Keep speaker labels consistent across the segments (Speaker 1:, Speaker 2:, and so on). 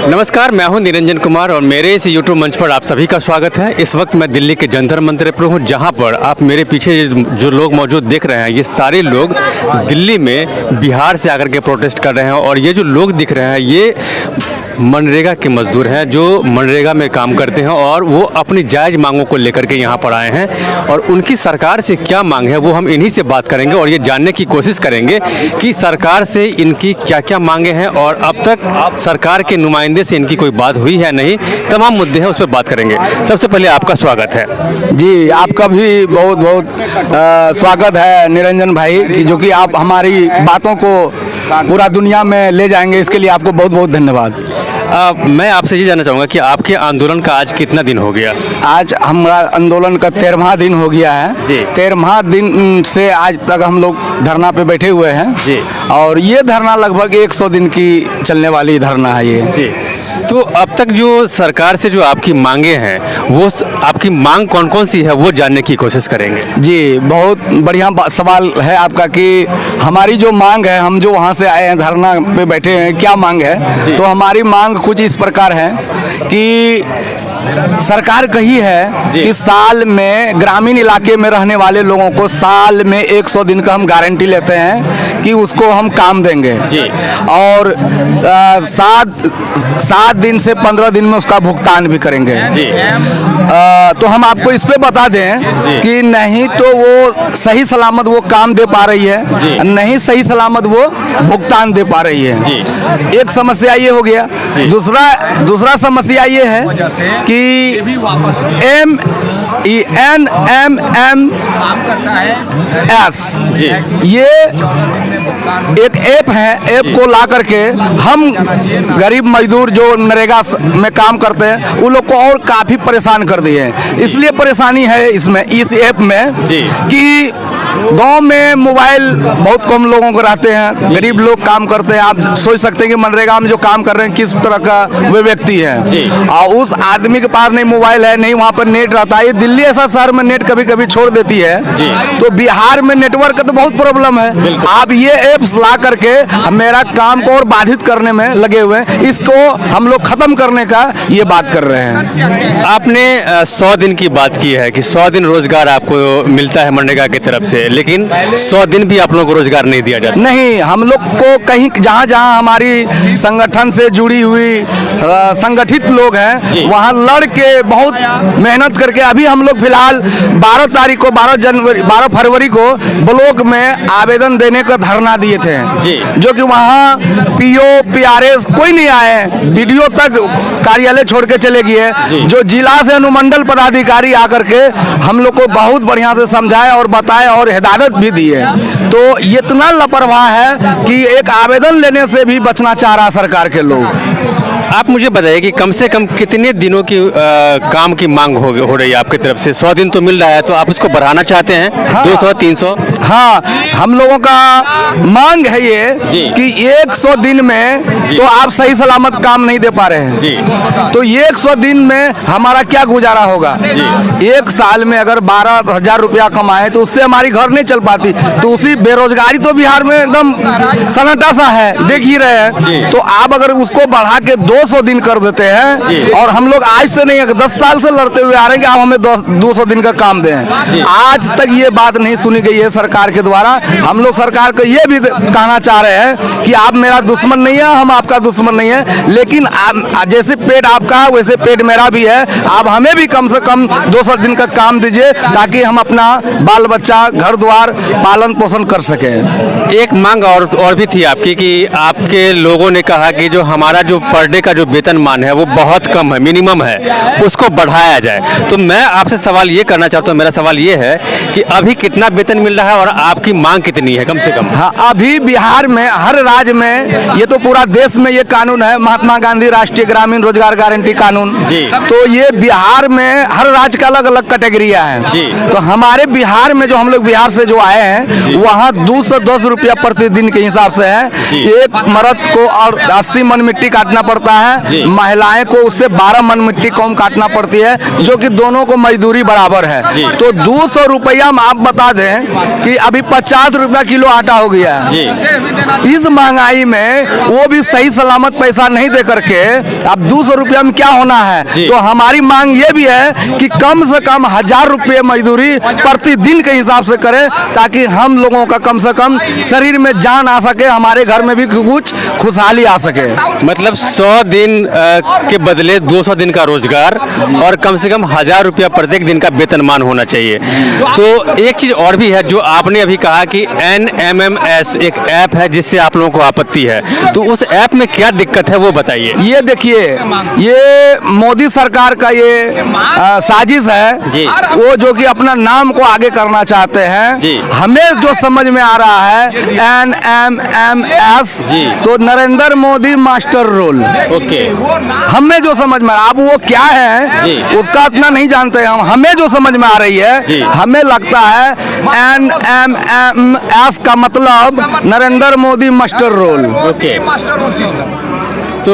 Speaker 1: नमस्कार, मैं हूं निरंजन कुमार और मेरे इस यूट्यूब मंच पर आप सभी का स्वागत है। इस वक्त मैं दिल्ली के जंतर मंतर पर हूं, जहां पर आप मेरे पीछे जो लोग मौजूद देख रहे हैं, ये सारे लोग दिल्ली में बिहार से आकर के प्रोटेस्ट कर रहे हैं। और ये जो लोग दिख रहे हैं, ये मनरेगा के मजदूर हैं जो मनरेगा में काम करते हैं और वो अपनी जायज़ मांगों को लेकर के यहाँ पर आए हैं। और उनकी सरकार से क्या मांग है वो हम इन्हीं से बात करेंगे और ये जानने की कोशिश करेंगे कि सरकार से इनकी क्या क्या मांगे हैं और अब तक सरकार के नुमाइंदे से इनकी कोई बात हुई है नहीं। तमाम मुद्दे हैं, उस पर बात करेंगे। सबसे पहले आपका स्वागत है।
Speaker 2: जी, आपका भी बहुत बहुत स्वागत है निरंजन भाई, कि जो कि आप हमारी बातों को पूरा दुनिया में ले जाएंगे, इसके लिए आपको बहुत बहुत धन्यवाद।
Speaker 1: मैं आपसे ये जानना चाहूँगा कि आपके आंदोलन का आज कितना दिन हो गया?
Speaker 2: आज हमारा आंदोलन का 13वां दिन हो गया है
Speaker 1: जी।
Speaker 2: 13वां दिन से आज तक हम लोग धरना पे बैठे हुए हैं
Speaker 1: जी।
Speaker 2: और ये धरना लगभग 100 दिन की चलने वाली धरना है ये
Speaker 1: जी। तो अब तक जो सरकार से जो आपकी मांगे हैं, वो आपकी मांग कौन कौन सी है वो जानने की कोशिश करेंगे।
Speaker 2: जी, बहुत बढ़िया सवाल है आपका कि हमारी जो मांग है, हम जो वहाँ से आए हैं धरना पे बैठे हैं, क्या मांग है। तो हमारी मांग कुछ इस प्रकार है कि सरकार कही है कि साल में ग्रामीण इलाके में रहने वाले लोगों को साल में 100 दिन का हम गारंटी लेते हैं कि उसको हम काम देंगे
Speaker 1: जी।
Speaker 2: और 7 दिन से 15 दिन में उसका भुगतान भी करेंगे
Speaker 1: जी।
Speaker 2: तो हम आपको इस पे बता दें कि नहीं तो वो सही सलामत वो काम दे पा रही है, नहीं सही सलामत वो भुगतान दे पा रही है
Speaker 1: जी।
Speaker 2: एक समस्या ये हो गया। दूसरा समस्या ये है कि NMMS ये एक ऐप है। ऐप को ला करके हम गरीब मजदूर जो नरेगा में काम करते हैं उन लोग को और काफी परेशान कर दिए हैं। इसलिए परेशानी है इसमें, इस ऐप में कि गांव में मोबाइल बहुत कम लोगों को रहते हैं, गरीब लोग काम करते हैं। आप सोच सकते हैं कि मनरेगा में जो काम कर रहे हैं किस तरह का वे व्यक्ति है, और उस आदमी के पास नहीं मोबाइल है, नहीं वहाँ पर नेट रहता है। दिल्ली ऐसा शहर में नेट कभी कभी छोड़ देती है, तो बिहार में नेटवर्क का तो बहुत प्रॉब्लम है। आप ये एप्स ला करके मेरा काम को और बाधित करने में लगे हुए हैं। इसको हम लोग खत्म करने का ये बात कर रहे हैं।
Speaker 1: आपने 100 दिन की बात की है कि 100 दिन रोजगार आपको मिलता है मनरेगा की तरफ से, लेकिन 100 दिन भी आप लोगों को रोजगार नहीं दिया जाता।
Speaker 2: नहीं, हम लोग को कहीं जहाँ जहाँ हमारी संगठन से जुड़ी हुई संगठित लोग हैं वहाँ लड़ के बहुत मेहनत करके अभी हम लोग फिलहाल 12 फरवरी को ब्लॉक में आवेदन देने का धरना दिए थे
Speaker 1: जी।
Speaker 2: जो कि वहाँ PO PRS कोई नहीं आए, BDO तक कार्यालय छोड़ के चले गए। जो जिला से अनुमंडल पदाधिकारी आकर के हम लोग को बहुत बढ़िया से समझाए और बताए और हिदायत भी दी है। तो इतना लापरवाह है कि एक आवेदन लेने से भी बचना चाह रहा सरकार के लोग।
Speaker 1: आप मुझे बताइए कि कम से कम कितने दिनों की काम की मांग हो रही है आपकी तरफ से? 100 दिन तो मिल रहा है, तो आप इसको बढ़ाना चाहते हैं? हाँ। 200 300?
Speaker 2: हाँ, हम लोगों का मांग है ये कि 100 दिन में तो आप सही सलामत काम नहीं दे पा रहे हैं
Speaker 1: जी।
Speaker 2: तो 100 दिन में हमारा क्या गुजारा होगा जी। एक साल में अगर 12,000 रुपया कमाए तो उससे हमारी घर नहीं चल पाती। तो उसी बेरोजगारी तो बिहार में एकदम सन्नाटा सा है, देख ही रहे हैं। तो आप अगर उसको बढ़ा के 200 दिन कर देते हैं, और हम लोग आज से नहीं 10 साल से लड़ते हुए आ रहे हैं कि आप हमें 200 दिन का काम दें। आज तक ये बात नहीं सुनी गई है सरकार के द्वारा। हम लोग सरकार को ये भी कहना चाह रहे हैं कि आप मेरा दुश्मन नहीं है, हम आपका दुश्मन नहीं है, लेकिन जैसे पेट आपका है वैसे पेट मेरा भी है। आप हमें भी कम से कम 200 दिन का काम दीजिए ताकि हम अपना बाल बच्चा घर द्वार पालन पोषण कर सके।
Speaker 1: एक मांग और भी थी आपकी कि आपके लोगों ने कहा कि जो हमारा जो पर डे का जो वेतनमान है वो बहुत कम है, मिनिमम है, उसको बढ़ाया जाए। तो मैं आपसे सवाल ये करना चाहता हूँ, मेरा सवाल ये है कि अभी कितना वेतन मिल रहा है और आपकी मांग कितनी है कम से कम?
Speaker 2: हाँ, अभी बिहार में हर राज्य में, ये तो पूरा देश में ये कानून है, महात्मा गांधी राष्ट्रीय ग्रामीण रोजगार गारंटी कानून जी। तो ये बिहार में हर राज्य का अलग अलग कैटेगरिया है जी। तो हमारे बिहार में जो हम लोग बिहार से जो आए हैं वहाँ 210 रुपया प्रतिदिन के हिसाब से है। एक मर्द को और 80 मन मिट्टी काटना पड़ता है, महिलाएं को उससे 12 मन मिट्टी कम काटना पड़ती है, जो कि दोनों को मजदूरी बराबर है। तो 200 रुपया में आप बता दें कि अभी 50 रुपया किलो आटा हो गया है। इस महंगाई में वो भी सही सलामत पैसा नहीं दे करके अब 200 रुपया में क्या होना है। तो हमारी मांग ये भी है कि कम से कम 1000 रुपये मजदूरी प्रतिदिन के हिसाब से करें, ताकि हम लोगों का कम से कम शरीर में जान आ सके, हमारे घर में भी कुछ खुशहाली आ सके।
Speaker 1: मतलब 100 दिन के बदले 200 दिन का रोजगार और कम से कम 1000 रुपया प्रत्येक दिन का वेतनमान होना चाहिए। तो एक चीज और भी है जो आपने अभी कहा कि NMMS एक ऐप है जिससे आप लोगों को आपत्ति है, तो उस ऐप में क्या दिक्कत है वो बताइए।
Speaker 2: ये देखिए, ये मोदी सरकार का ये साजिश है
Speaker 1: जी।
Speaker 2: वो जो कि अपना नाम को आगे करना चाहते हैं
Speaker 1: जी।
Speaker 2: हमें जो समझ में आ रहा है NMMS
Speaker 1: जी।
Speaker 2: तो Narendra Modi master roll.
Speaker 1: Okay.
Speaker 2: हमें जो समझ में, अब वो क्या है
Speaker 1: जी।
Speaker 2: उसका इतना नहीं जानते हम, हमें जो समझ में आ रही
Speaker 1: जी।
Speaker 2: है, हमें लगता है NMMS का मतलब Narendra Modi master roll.
Speaker 1: Okay. तो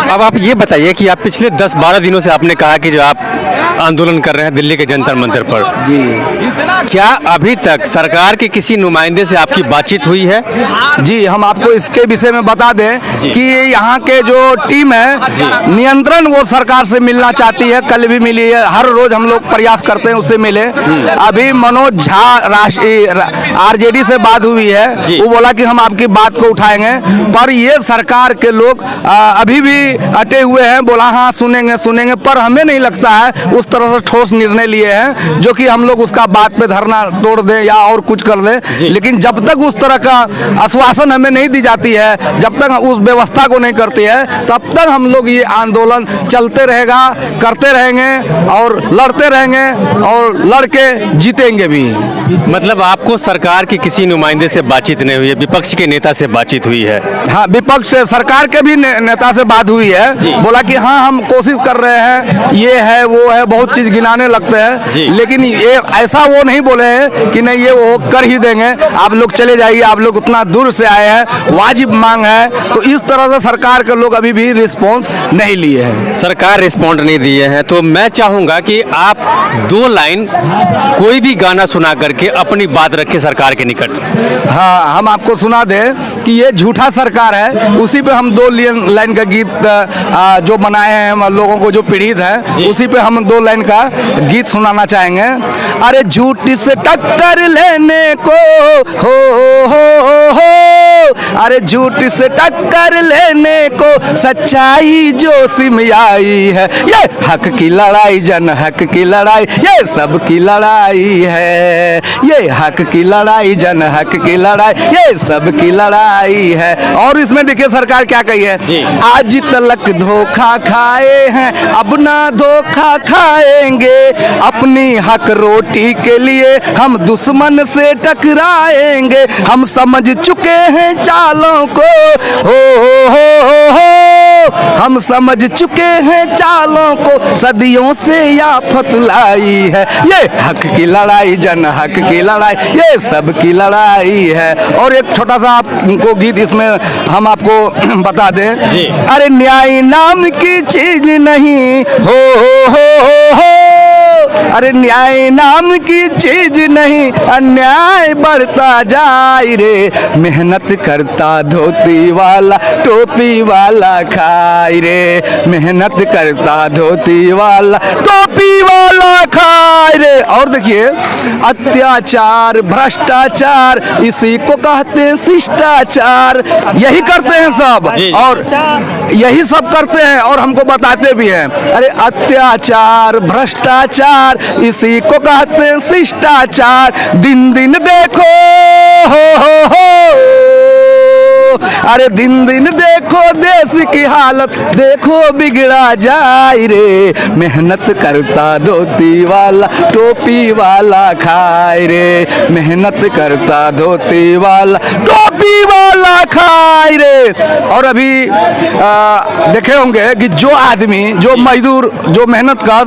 Speaker 1: अब आप ये बताइए कि आप पिछले 10-12 दिनों से आपने कहा कि जो आप आंदोलन कर रहे हैं दिल्ली के जंतर मंतर पर,
Speaker 2: जी
Speaker 1: क्या अभी तक सरकार के किसी नुमाइंदे से आपकी बातचीत हुई है?
Speaker 2: जी, हम आपको इसके विषय में बता दें कि यहाँ के जो टीम है नियंत्रण वो सरकार से मिलना चाहती है, कल भी मिली है, हर रोज हम लोग प्रयास करते हैं उससे मिले। अभी मनोज झा RJD से बात हुई है, वो बोला कि हम आपकी बात को उठाएंगे, पर ये सरकार के लोग अभी भी अटे हुए हैं, बोला हाँ सुनेंगे, पर हमें नहीं लगता है उस तरह से ठोस निर्णय लिए हैं जो कि हम लोग उसका बात पे धरना तोड़ दें या और कुछ कर दें। लेकिन जब तक उस तरह का आश्वासन हमें नहीं दी जाती है, जब तक उस व्यवस्था को नहीं करती है, तब तक हम लोग ये आंदोलन चलते रहेगा, करते रहेंगे और लड़ते रहेंगे और लड़के जीतेंगे भी।
Speaker 1: मतलब आपको सरकार के किसी नुमाइंदे से बातचीत नहीं हुई है, विपक्ष के नेता से बातचीत हुई है?
Speaker 2: हाँ, विपक्ष से, सरकार के भी नेता से बात हुई है, बोला कि हाँ हम कोशिश कर रहे हैं, ये है वो है, बहुत चीज गिनाने लगते हैं, लेकिन ये ऐसा वो नहीं बोले हैं कि नहीं ये वो कर ही देंगे, आप लोग चले जाइए, आप लोग उतना दूर से आए हैं, वाजिब मांग है। तो इस तरह से सरकार के लोग अभी भी रिस्पॉन्स नहीं लिए हैं।
Speaker 1: सरकार रिस्पॉन्ड नहीं दिए हैं, तो मैं चाहूंगा कि आप 2 लाइन कोई भी गाना सुना करके अपनी बात रखें सरकार के निकट।
Speaker 2: हाँ, हम आपको सुना दें कि ये झूठा सरकार है, उसी पे हम 2 लाइन का गीत जो बनाए हैं हम लोगों को जो पीड़ित है, उसी पे हम 2 लाइन का गीत सुनाना चाहेंगे। अरे झूठ से टक्कर लेने को हो, अरे झूठ से टक्कर लेने को सच्चाई जोश में आई है, ये हक की लड़ाई, जन हक की लड़ाई, ये सब की लड़ाई है, ये हक की लड़ाई, जन हक की लड़ाई, ये सब की लड़ाई है। और इसमें देखिए सरकार क्या कही है, आज तलक धोखा खाए हैं, अब ना धोखा खाएंगे, अपनी हक रोटी के लिए हम दुश्मन से टकराएंगे, हम समझ चुके हैं चालों को, हो, हम समझ चुके हैं चालों को, सदियों से आफत लाई है, ये हक की लड़ाई, जन हक की लड़ाई, ये सब की लड़ाई है। और एक छोटा सा आपको गीत इसमें हम आपको बता दें, अरे न्याय नाम की चीज नहीं हो, अरे न्याय नाम की चीज नहीं, अन्याय बढ़ता जाए रे, मेहनत करता धोती वाला टोपी वाला खाए रे, मेहनत करता धोती वाला टोपी वाला खाए रे। और देखिए, अत्याचार भ्रष्टाचार इसी को कहते शिष्टाचार, यही करते हैं सब, और यही सब करते हैं और हमको बताते भी हैं। अरे अत्याचार भ्रष्टाचार इसी को कहते हैं शिष्टाचार, दिन दिन देखो हो, अरे दिन दिन देखो देश की हालत, देखो बिगड़ा जाए रे, मेहनत करता धोती वाला टोपी वाला खाए रे, मेहनत करता धोती वाला टोपी वाला खाए रे। और अभी देखे होंगे कि जो आदमी, जो मजदूर, जो मेहनत का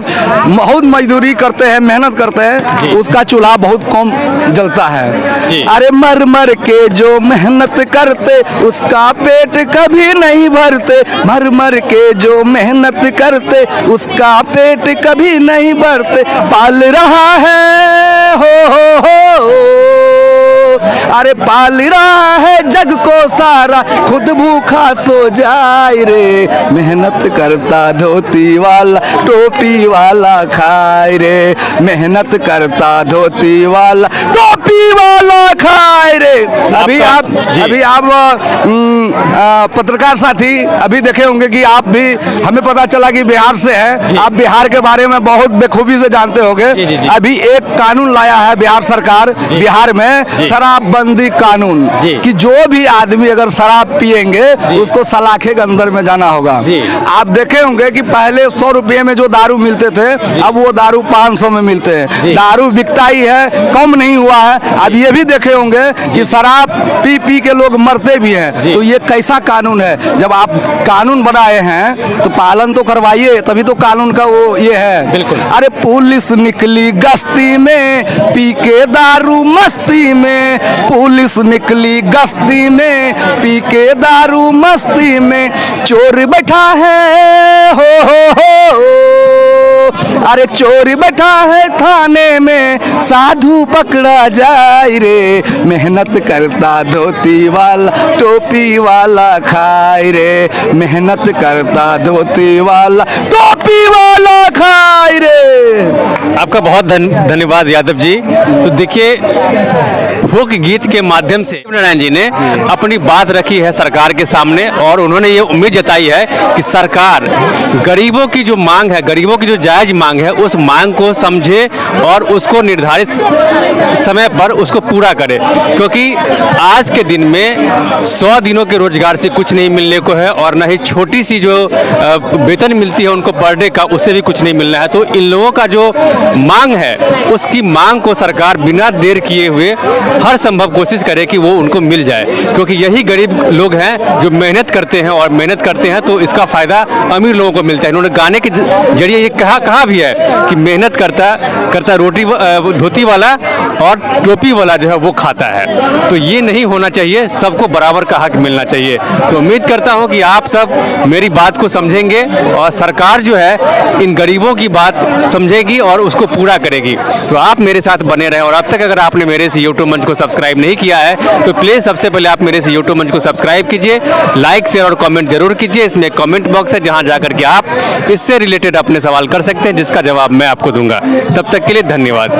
Speaker 2: बहुत मजदूरी करते हैं, मेहनत करते हैं, उसका चूल्हा बहुत कम जलता है। अरे मर मर के जो मेहनत करते उसका पेट कभी नहीं भरते, मर मर के जो मेहनत करते उसका पेट कभी नहीं भरते। पाल रहा है हो अरे पाल रहा है जग को सारा, खुद भूखा सो जाए रे। मेहनत करता धोती वाला टोपी वाला खाए रे, मेहनत करता धोती वाला टोपी वाला खाए रे। अभी आप पत्रकार साथी अभी देखे होंगे कि आप भी, हमें पता चला कि बिहार से है, आप बिहार के बारे में बहुत बेखूबी से जानते होंगे। अभी एक कानून लाया है बिहार सरकार, बिहार में शराबबंदी कानून, कि जो भी आदमी अगर शराब पिएंगे उसको सलाखे के अंदर में जाना होगा। आप देखे होंगे कि पहले 100 रुपये में जो दारू मिलते थे, अब वो दारू 500 में मिलते हैं। दारू बिकता ही है, कम नहीं हुआ है। अब ये भी देखे होंगे कि शराब पी पी के लोग मरते भी हैं। तो ये कैसा कानून है? जब आप कानून बनाए हैं तो पालन तो करवाइए, तभी तो कानून का वो ये है।
Speaker 1: बिल्कुल।
Speaker 2: अरे पुलिस निकली गश्ती में पी के दारू मस्ती में, पुलिस निकली गश्ती में पी के दारू मस्ती में, चोर बैठा है हो अरे चोर बैठा है थाने में, साधु पकड़ा जाए रे। मेहनत करता धोती वाला टोपी वाला खाए रे, मेहनत करता धोती वाला टोपी वाला खाए रे।
Speaker 1: आपका बहुत धन्यवाद यादव जी। तो देखिए, फोक गीत के माध्यम से नारायण जी ने अपनी बात रखी है सरकार के सामने, और उन्होंने ये उम्मीद जताई है कि सरकार गरीबों की जो मांग है, गरीबों की जो जायज मांग है, उस मांग को समझे और उसको निर्धारित समय पर उसको पूरा करे। क्योंकि आज के दिन में 100 दिनों के रोजगार से कुछ नहीं मिलने को है, और न ही छोटी सी जो वेतन मिलती है उनको पर डे का, उससे भी कुछ नहीं मिलना है। तो इन लोगों का जो मांग है, उसकी मांग को सरकार बिना देर किए हुए हर संभव कोशिश करे कि वो उनको मिल जाए। क्योंकि यही गरीब लोग हैं जो मेहनत करते हैं, और मेहनत करते हैं तो इसका फायदा अमीर लोगों को मिलता है। इन्होंने गाने के जरिए ये कहा भी है कि मेहनत करता रोटी धोती वाला और टोपी वाला जो है वो खाता है। तो ये नहीं होना चाहिए, सबको बराबर का हक मिलना चाहिए। तो उम्मीद करता हूँ कि आप सब मेरी बात को समझेंगे, और सरकार जो है इन गरीबों की बात समझेगी और उसको पूरा करेगी। तो आप मेरे साथ बने रहें, और अब तक अगर आपने मेरे इस यूट्यूब मंच को सब्सक्राइब नहीं किया है तो प्लीज़ सबसे पहले आप मेरे इस यूट्यूब मंच को सब्सक्राइब कीजिए, लाइक शेयर और कमेंट जरूर कीजिए। इसमें कमेंट बॉक्स है जहां जाकर के आप इससे रिलेटेड अपने सवाल कर सकते हैं, जिसका जवाब मैं आपको दूंगा। तब तक के लिए धन्यवाद।